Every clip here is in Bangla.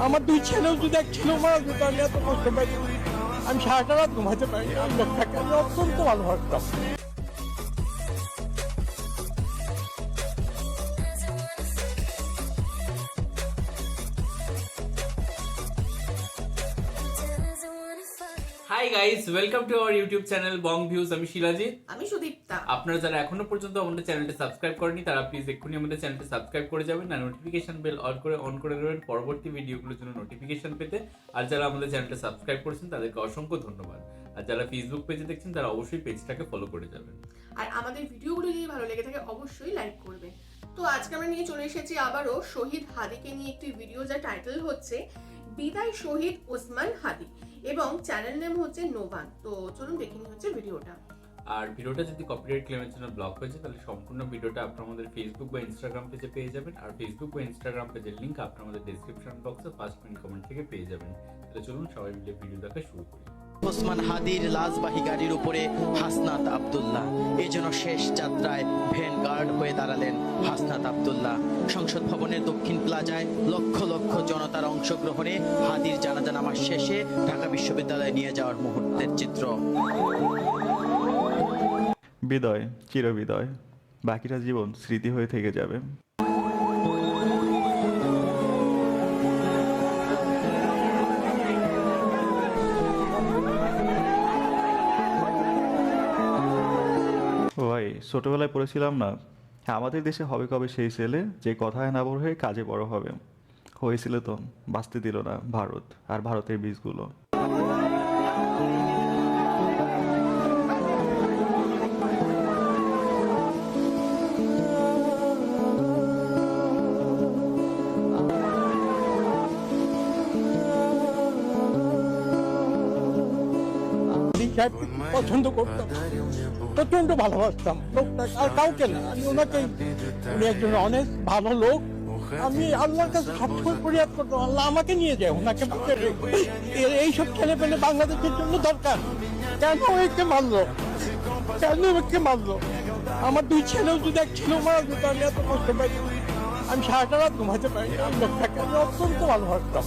আমার দুই ছেলেও যদি এক ছেলেও মারা যেত আমি এত কষ্ট পাই, আমি সারাটা রাত ঘুমাতে পারি। আমি লোকটাকে আমি অত্যন্ত ভালোবাসতাম। Hi guys, welcome to our YouTube channel Bong views. আমি শিলাজিৎ, আমি সুদীপ্তা। আপনারা যারা এখনো পর্যন্ত আমাদের চ্যানেলটি সাবস্ক্রাইব করেনি তারা প্লিজ এক্ষুনি আমাদের চ্যানেলটি সাবস্ক্রাইব করে যাবেন আর নোটিফিকেশন বেল অন করে দেবেন পরবর্তী ভিডিওগুলোর জন্য নোটিফিকেশন পেতে। আর যারা আমাদের চ্যানেলটা সাবস্ক্রাইব করেছেন তাদেরকে অসংখ্য ধন্যবাদ। আর যারা ফেসবুক পেজে দেখছেন তারা অবশ্যই পেজটাকে ফলো করে যাবেন। আর আমাদের ভিডিওগুলো যদি ভালো লেগে থাকে অবশ্যই লাইক করবেন। তো আজকে আমরা নিয়ে চলে এসেছি আবারও শহীদ হাদিকে নিয়ে একটি ভিডিও, যার টাইটেল হচ্ছে বিদায় শহীদ ওসমান হাদি এবং চ্যানেল নেম হচ্ছে নোভান। তো চলুন দেখে নিই হচ্ছে ভিডিওটা। আর ভিডিওটা যদি কপিরাইট ক্লেমের জন্য ব্লক হয়েছে তাহলে সম্পূর্ণ ভিডিওটা আপনারা আমাদের ফেসবুক বা ইনস্টাগ্রাম পেজে পেয়ে যাবেন। আর ফেসবুক বা ইনস্টাগ্রাম পেজের লিংক আপনারা আমাদের ডেসক্রিপশন বক্সে ফার্স্ট পিন কমেন্ট থেকে পেয়ে যাবেন। তাহলে চলুন সবাই মিলে ভিডিও দেখা শুরু করি। ওসমান হাদির লাশবাহী গাড়ির উপরে হাসনাত আব্দুল্লাহ। এই জন্য শেষ যাত্রায় ভ্যানগার্ড হয়ে দাঁড়ালেন হাসনাত আব্দুল্লাহ। সংসদ ভবনের দক্ষিণ প্লাজায় লক্ষ লক্ষ জনতার অংশগ্রহণে হাদির জানাজা নামাজ শেষে ঢাকা বিশ্ববিদ্যালয়ে নিয়ে যাওয়ার মুহূর্তের চিত্র। বিদায়, চিরবিদায়, বাকিটা জীবন স্মৃতি হয়ে থেকে যাবে। ভাই, ছোটবেলায় পড়েছিলাম না, আমাদের দেশে হবে কবে সেই ছেলে যে কথায় না বড় হয়ে কাজে বড় হবে। হয়েছিল তো, বাঁচতে দিল না ভারত আর ভারতের বীজগুলো। পছন্দ করতাম, প্রচন্ড ভালোবাসতাম লোকটা, আর কাউকে না। আমি ওনাকেই, উনি একজন অনেক ভালো লোক। আমি আল্লাহর কাছে সবসময় ফরিয়াদ করতাম, আল্লাহ আমাকে নিয়ে যায়, ওনাকে এইসব ছেলে পেলে বাংলাদেশের জন্য দরকার। কেন একে মারলো, কেন একে মারলো? আমার দুই ছেলেও যদি এক ছেলেও মারা যেত আমি এত কষ্ট পাই, আমি সারাটা রাত ঘুমাতে পারি। আমি লোকটাকে আমি অত্যন্ত ভালোবাসতাম।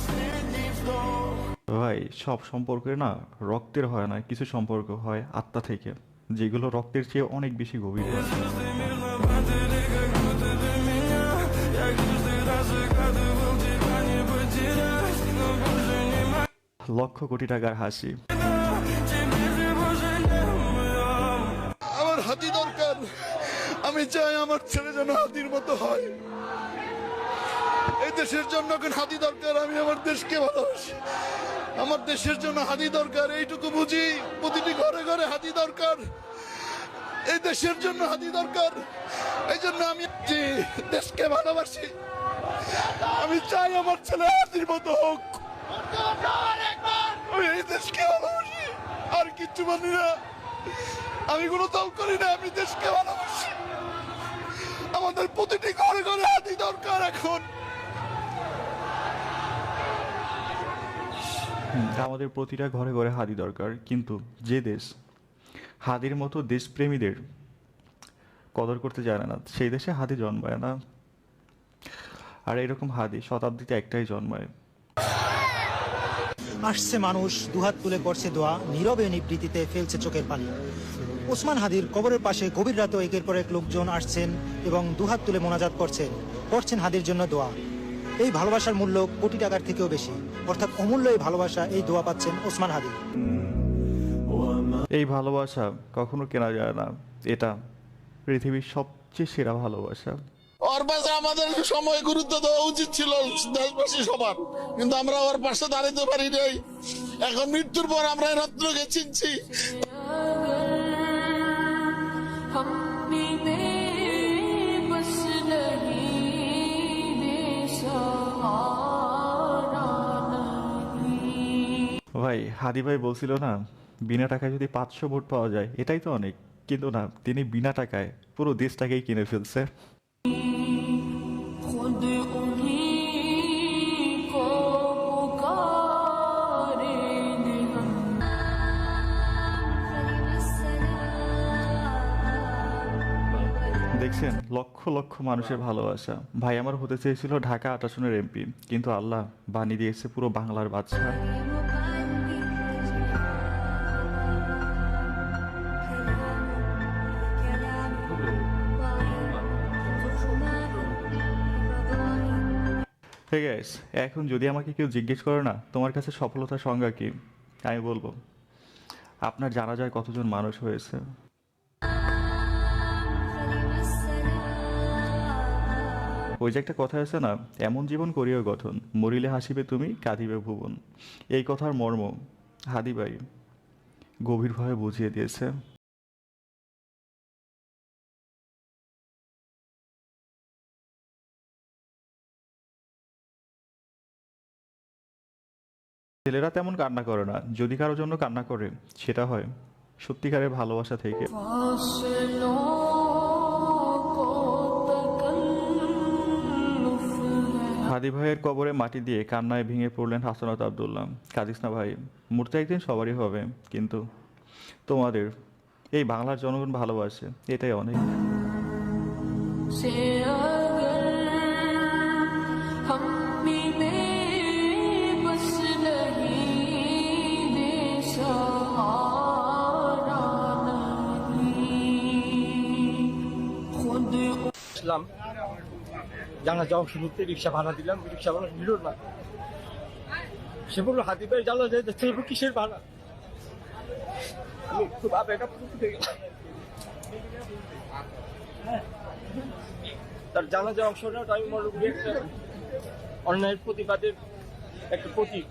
ভাই, সব সম্পর্কে না রক্তের হয় না, কিছু সম্পর্ক হয় আত্মা থেকে, যেগুলো রক্তের চেয়ে অনেক বেশি গভীর হয়। লক্ষ কোটি টাকার হাসি। আমার হাতি দরকার। আমি চাই আমার ছেলে যেন হাতির মতো হয়। এই দেশের জন্য হাতি দরকার। আমি আমার দেশকে ভালোবাসি, আমার দেশের জন্য হাতি দরকার, এইটুকু বুঝি। প্রতিটি ঘরে ঘরে হাতি দরকার, এই দেশের জন্য হাতি দরকার। এই জন্য আমি দেশকে ভালোবাসি। আমি চাই আমার ছেলে হাতির মতো হোক। আমি এই দেশকে ভালোবাসি, আর কিচ্ছু বলি না। আমি কোনো দল করি না, আমি দেশকে ভালোবাসি। আমাদের প্রতিটি ঘরে ঘরে হাতি দরকার এখন। আমাদের প্রতিটা ঘরে ঘরে হাদি দরকার, কিন্তু যে দেশ হাদির মতো দেশপ্রেমীদের কদর করতে জানে না সেই দেশে হাদি জন্মায় না। আর এরকম হাদি শতাব্দীতে একটাই জন্মায়। আসছে মানুষ, দুহাত তুলে করছে দোয়া, নীরবে নিবৃত্তিতে ফেলছে চোখের পানি। ওসমান হাদির কবরের পাশে গভীর রাতেও একের পর এক লোকজন আসছেন এবং দুহাত তুলে মোনাজাত করছেন হাদির জন্য দোয়া। এই ভালোবাসার মূল্য কোটি টাকার থেকেও বেশি, অর্থাৎ অমূল্য এই ভালোবাসা, এই দোয়া পাচ্ছেন ওসমান হাদি। এই ভালোবাসা কখনো কেনা যায় না, এটা পৃথিবীর সবচেয়ে সেরা ভালোবাসা। ওর পাশে আমাদের সময় গুরুত্ব দেওয়া উচিত ছিল দেশবাসী সবার, কিন্তু আমরা ওর পাশে দাঁড়াতে পারি নাই। এখন মৃত্যুর পর আমরা রত্নকে চিনছি। ভাই, হাদি ভাই বলছিল না, বিনা টাকায় যদি 500 ভোট পাওয়া যায় এটাই তো অনেক। কিন্তু না, তিনি বিনা টাকায় পুরো দেশটাকেই কিনে ফেলছে। দেখছেন লক্ষ লক্ষ মানুষের ভালোবাসা। ভাই আমার হতে চেয়েছিল ঢাকা ৮ আসনের এমপি, কিন্তু আল্লাহ বানিয়ে দিয়েছে পুরো বাংলার বাদশা। হে গাইস, এখন যদি আমাকে কেউ জিজ্ঞেস করে না তোমার কাছে সফলতার সংজ্ঞা কি, আমি বলবো আপনার জানা যায় কতজন মানুষ হয়েছে। ওই যে একটা কথা আছে না, এমন জীবন করিও গঠন, মরিলে হাসিবে তুমি কাঁদিবে ভুবন। এই কথার মর্ম হাদি ভাই গভীরভাবে বুঝিয়ে দিয়েছে। ছেলেরা তেমন কান্না করে না, যদি কারোর জন্য কান্না করে সেটা হয় সত্যিকারের ভালোবাসা থেকে। হাদি ভাইয়ের কবরে মাটি দিয়ে কান্নায় ভেঙে পড়লেন হাসনাত আব্দুল্লাহ। কাঁদিস না ভাই, মূর্তি একদিন সবারই হবে, কিন্তু তোমাদের এই বাংলার জনগণ ভালোবাসে, এটাই অনেক। ইসলাম জানা যাও শুরুতে রিক্সা ভাড়া দিলাম, রিক্সা ভাড়া নিল না। সে বললো হাতি ভাই জানা যায় চলবো কিসের ভাড়া। আমি খুব আবেগ উঠে গেলাম। তার জানা যায় অংশটা আমি মনে করি একটা অন্যায়ের প্রতিবাদের একটা প্রতীক।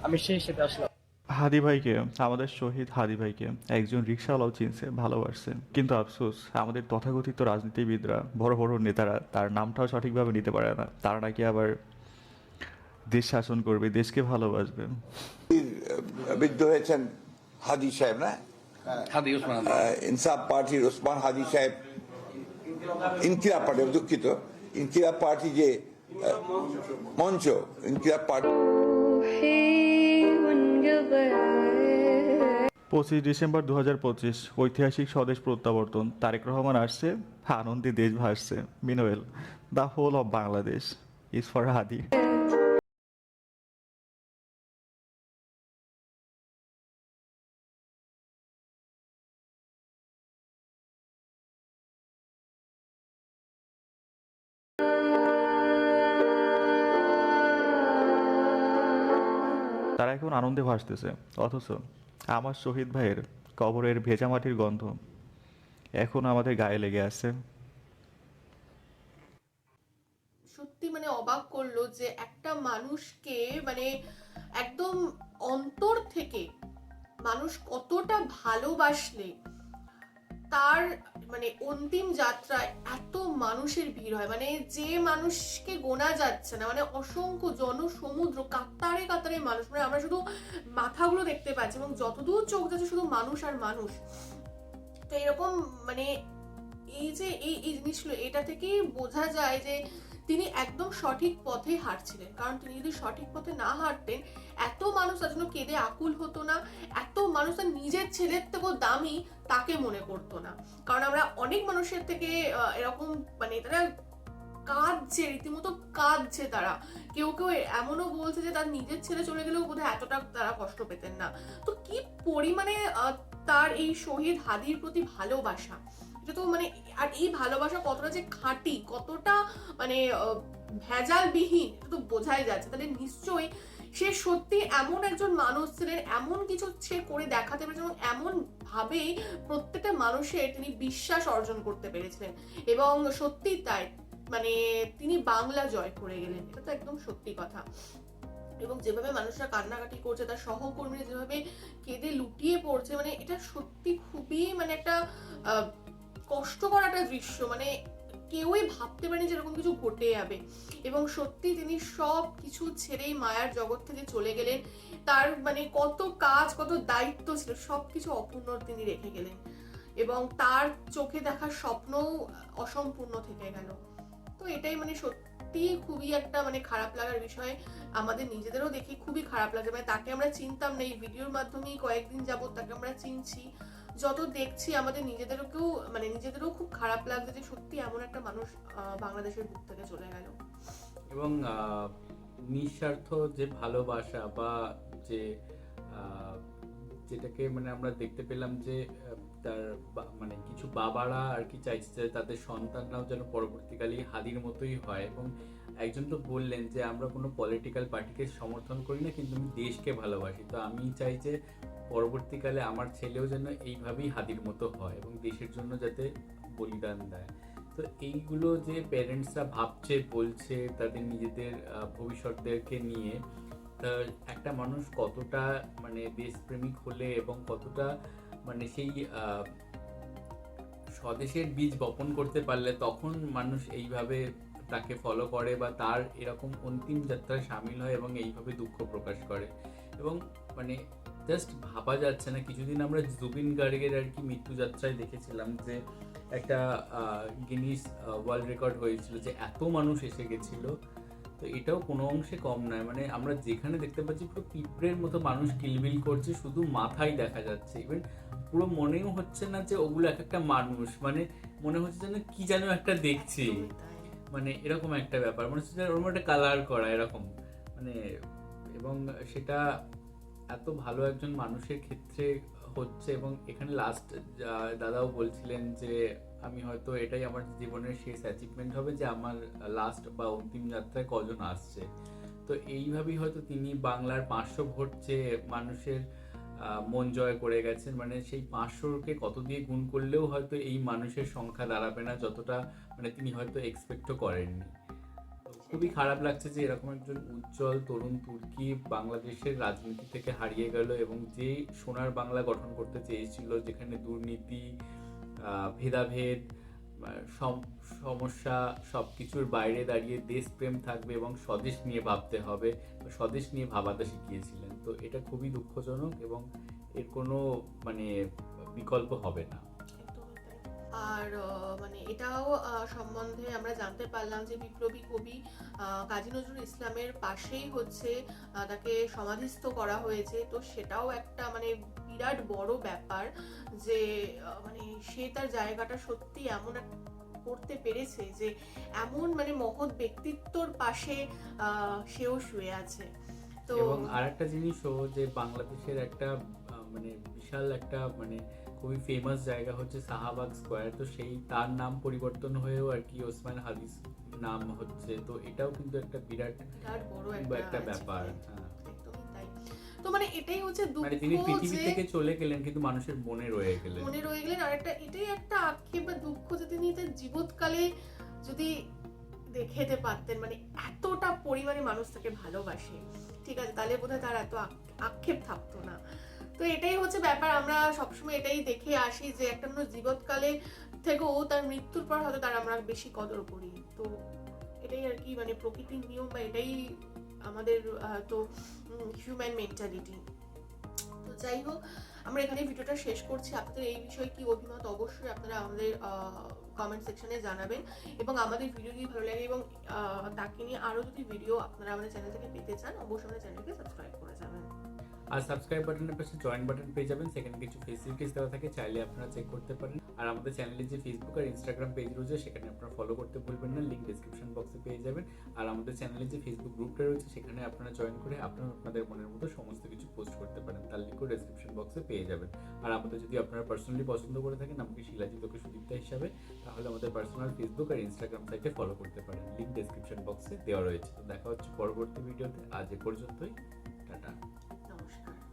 আমি সেই সাথে আসলাম। হাদি ভাইকে, আমাদের শহীদ হাদি ভাইকে একজন রিক্সাওয়ালাও চিনছে, ভালোবাসছে, কিন্তু আফসোস আমাদের তথাকথিত রাজনীতিবিদরা, বড় বড় নেতারা তার নামটাও সঠিকভাবে নিতে পারে না। তারা নাকি আবার দেশ শাসন করবে, দেশকে ভালোবাসবে। বিদ্ধ হয়েছেন হাদি সাহেব না, হাদি ওসমান ইনসাফ পার্টির ওসমান হাদি সাহেব, ইনকিলাব পার্টি, দুঃখিত, ইনকিলাব পার্টি যে মঞ্চ, ইনকিলাব পার্টি 25 ডিসেম্বর 2025 ঐতিহাসিক স্বদেশ প্রত্যাবর্তন। তারেক রহমান আসছে, আনন্দে দেশ ভাসছে। মিনোয়েল, the whole of Bangladesh is for Hadi. তারা এখন আনন্দে ভাসতেছে, অথচ আমার শহীদ ভাইয়ের কবরের ভেজা মাটির গন্ধ এখন আমাদের গায়ে লেগে আছে। সত্যি মানে অবাক করলো যে একটা মানুষকে মানে একদম অন্তর থেকে মানুষ কতটা ভালোবাসলে তার মানে অন্তিম যাত্রায় এত মানুষের ভিড় হয়, মানে যে মানুষকে গোনা যাচ্ছে না, মানে অসংখ্য জনসমুদ্র, কাতারে কাতারে মানুষ, মানে আমরা শুধু মাথাগুলো দেখতে পাচ্ছি এবং যতদূর চোখ যাচ্ছে শুধু মানুষ আর মানুষ। তো এরকম মানে এই যে এই জিনিসগুলো, এটা থেকেই বোঝা যায় যে তিনি একদম সঠিক পথে হাঁটছিলেন। কারণ তিনি যদি সঠিক পথে না হাঁটতেন, এত মানুষ তার জন্য কেঁদে আকুল হতো না, এত মানুষ তার নিজের ছেলের থেকেও দামি তাকে মনে করতো না। কারণ আমরা অনেক মানুষের থেকে এরকম মানে তারা কাঁদছে, রীতিমতো কাঁদছে তারা। কেউ কেউ এমনও বলছে যে তার নিজের ছেলে চলে গেলেও বোধহয় এতটা তারা কষ্ট পেতেন না। তো কি পরিমাণে তার এই শহীদ হাদির প্রতি ভালোবাসা, এটা তো মানে, আর এই ভালোবাসা কতটা যে খাঁটি, কতটা মানে ভেজালবিহীন, এটা তো বোঝাই যাচ্ছে। তাহলে নিশ্চয়ই সে সত্যি এমন একজন মানুষ ছিলেন, এমন কিছু সে করে দেখাতে পেরেছেন এবং এমন ভাবে প্রত্যেকটা মানুষের তিনি বিশ্বাস অর্জন করতে পেরেছিলেন। এবং সত্যি তাই, মানে তিনি বাংলা জয় করে গেলেন, এটা তো একদম সত্যি কথা। এবং যেভাবে মানুষরা কান্নাকাটি করছে, তার সহকর্মীরা যেভাবে কেঁদে লুটিয়ে পড়ছে, মানে এটা সত্যি খুবই মানে একটা কষ্টকর একটা দৃশ্য। মানে কেউই ভাবতে পারেনি যে এরকম কিছু ঘটে যাবে। এবং সত্যি তিনি সব কিছু ছেড়েই মায়ার জগৎ থেকে চলে গেলেন। তার মানে কত কাজ, কত দায়িত্ব ছিল, সবকিছু অপূর্ণ তিনি রেখে গেলেন এবং তার চোখে দেখা স্বপ্নও অসম্পূর্ণ থেকে গেল। তো এটাই মানে সত্যি খুবই একটা মানে খারাপ লাগার বিষয়। আমাদের নিজেদেরও দেখে খুবই খারাপ লাগে, মানে তাকে আমরা চিনতাম না, এই ভিডিওর মাধ্যমেই কয়েকদিন যাবত তাকে আমরা চিনছি। যত দেখছি আমাদের নিজেদেরও খুব খারাপ লাগছে যে সত্যি এমন একটা মানুষ বাংলাদেশের বুক থেকে চলে গেল। এবং নিঃস্বার্থ যে ভালোবাসা বা যে যেটাকে মানে আমরা দেখতে পেলাম যে তার মানে কিছু বাবারা আর কি চাইছে যে তাদের সন্তানরাও যেন পরবর্তীকালে হাদির মতোই হয়। এবং একজন তো বললেন যে আমরা কোনো পলিটিক্যাল পার্টিকে সমর্থন করি না, কিন্তু আমি দেশকে ভালোবাসি। তো আমি চাই যে পরবর্তীকালে আমার ছেলেও যেন এইভাবেই হাদির মতো হয় এবং দেশের জন্য যাতে বলিদান দেয়। তো এইগুলো যে প্যারেন্টসরা ভাবছে, বলছে তাদের নিজেদের ভবিষ্যৎদেরকে নিয়ে, তা একটা মানুষ কতটা মানে দেশপ্রেমিক হলে এবং কতটা মানে সেই স্বদেশের বীজ বপন করতে পারলে তখন মানুষ এইভাবে তাকে ফলো করে বা তার এরকম অন্তিম যাত্রায় সামিল হয় এবং এইভাবে দুঃখ প্রকাশ করে। এবং মানে জাস্ট ভাবা যাচ্ছে না। কিছুদিন আমরা জুবিন গার্গের আর কি মৃত্যুযাত্রায় দেখেছিলাম যে একটা গিনিস ওয়ার্ল্ড রেকর্ড হয়েছিল যে এত মানুষ এসে গেছিল। তো এটাও কোনো অংশে কম নয়। মানে আমরা যেখানে দেখতে পাচ্ছি পুরো পিঁপড়ের মতো মানুষ কিলবিল করছে, শুধু মাথাই দেখা যাচ্ছে। ইভেন পুরো মনেও হচ্ছে না যে ওগুলো এক একটা মানুষ, মানে মনে হচ্ছে যেন কি যেন একটা দেখছি, মানে এরকম একটা ব্যাপার। মনে হচ্ছে যে ওরকম একটা কালার করা এরকম মানে। এবং সেটা এত ভালো একজন মানুষের ক্ষেত্রে হচ্ছে। এবং এখানে লাস্ট দাদাও বলছিলেন যে আমি হয়তো এটাই আমার জীবনের শেষ অ্যাচিভমেন্ট হবে যে আমার লাস্ট বা অন্তিম যাত্রায় কজন আসছে। তো এইভাবেই হয়তো তিনি বাংলার 500 ভোট চেয়ে মানুষের মন জয় করে গেছেন। মানে সেই 500কে কত দিয়ে গুণ করলেও হয়তো এই মানুষের সংখ্যা দাঁড়াবে না যতটা মানে তিনি হয়তো এক্সপেক্টও করেননি। খুবই খারাপ লাগছে যে এরকম একজন উজ্জ্বল তরুণ তুর্কি বাংলাদেশের রাজনীতি থেকে হারিয়ে গেল এবং যে সোনার বাংলা গঠন করতে চেয়েছিল, যেখানে দুর্নীতি, ভেদাভেদ, সমস্যা সবকিছুর বাইরে দাঁড়িয়ে দেশপ্রেম থাকবে এবং স্বদেশ নিয়ে ভাবতে হবে, স্বদেশ নিয়ে ভাবাটা শিখিয়েছিলেন। তো এটা খুবই দুঃখজনক এবং এর কোনো মানে বিকল্প হবে না। আর মানে এটাও সম্বন্ধে আমরা জানতে পারলাম যে বিপ্লবী কবি কাজী নজরুল ইসলামের পাশেই হচ্ছে তাকে সমাধিস্থ করা হয়েছে। তো সেটাও একটা মানে বিরাট বড় ব্যাপার যে মানে সে তার জায়গাটা সত্যি এমন করতে পেরেছে যে এমন মানে মহৎ ব্যক্তিত্বর পাশে সেও শুয়ে আছে। তো এবং আরেকটা জিনিসও যে বাংলাদেশের একটা মানে বিশাল একটা মানে খুবই ফেমাস জায়গা হচ্ছে শাহবাগ স্কোয়ার। তো সেই তার নাম পরিবর্তন হয়েও আর কি ওসমান হাদির নাম হচ্ছে। তো এটাও কিন্তু একটা বিরাট বড় একটা ব্যাপার। একদমই তাই। তো মানে এটাই হচ্ছে দুঃখ, মানে তিনি পৃথিবী থেকে চলে গেলেন কিন্তু মানুষের মনে রয়ে গেলেন। আর একটা এটাই একটা আক্ষেপ বা দুঃখ যে তিনি তার জীবৎকালে যদি দেখাতে পারতেন মানে এতটা পরিমাণে মানুষ তাকে ভালোবাসে, ঠিক আছে, তাহলে বোধহয় তার এত আক্ষেপ থাকতো না। তো এটাই হচ্ছে ব্যাপার। আমরা সবসময় এটাই দেখে আসি যে একটা মানুষ জীবৎকালে থেকেও তার মৃত্যুর পর হয়তো তার আমরা বেশি কদর করি। তো এটাই আর কি মানে প্রকৃতির নিয়ম বা এটাই আমাদের তো হিউম্যান মেন্টালিটি। তো যাই হোক, আমরা এখানে ভিডিওটা শেষ করছি। আপনাদের এই বিষয়ে কি অভিমত অবশ্যই আপনারা আমাদের কমেন্ট সেকশনে জানাবেন। এবং আমাদের ভিডিও যদি ভালো লাগে এবং তাকে নিয়ে আরও যদি ভিডিও আপনারা আমাদের চ্যানেল থেকে পেতে চান অবশ্যই আমাদের চ্যানেলকে সাবস্ক্রাইব করে যাবেন। আর সাবস্ক্রাইব বাটনের পাশে জয়েন বাটন পেয়ে যাবেন, সেখানে কিছু ফেসিলিটিস দেওয়া থাকে, চাইলে আপনারা চেক করতে পারেন। আর আমাদের চ্যানেলে যে ফেসবুক আর ইনস্টাগ্রাম পেজ রয়েছে সেখানে আপনারা ফলো করতে ভুলবেন না, লিঙ্ক ডেসক্রিপশন বক্সে পেয়ে যাবেন। আর আমাদের চ্যানেলে যে ফেসবুক গ্রুপটা রয়েছে সেখানে আপনারা জয়েন করে আপনাদের মনের মতো সমস্ত কিছু পোস্ট করতে পারেন, তার লিঙ্কও ডেসক্রিপশন বক্সে পেয়ে যাবেন। আর আমাদের যদি আপনারা পার্সোনালি পছন্দ করে থাকেন আমাকে শিলাজিৎ ওকে সুদীপ্তা হিসাবে, তাহলে আমাদের পার্সোনাল ফেসবুক আর ইনস্টাগ্রাম সাইটে ফলো করতে পারেন, লিঙ্ক ডেসক্রিপশন বক্সে দেওয়া রয়েছে। তো দেখা হচ্ছে পরবর্তী ভিডিওতে। আজ এ পর্যন্তই, টাটা।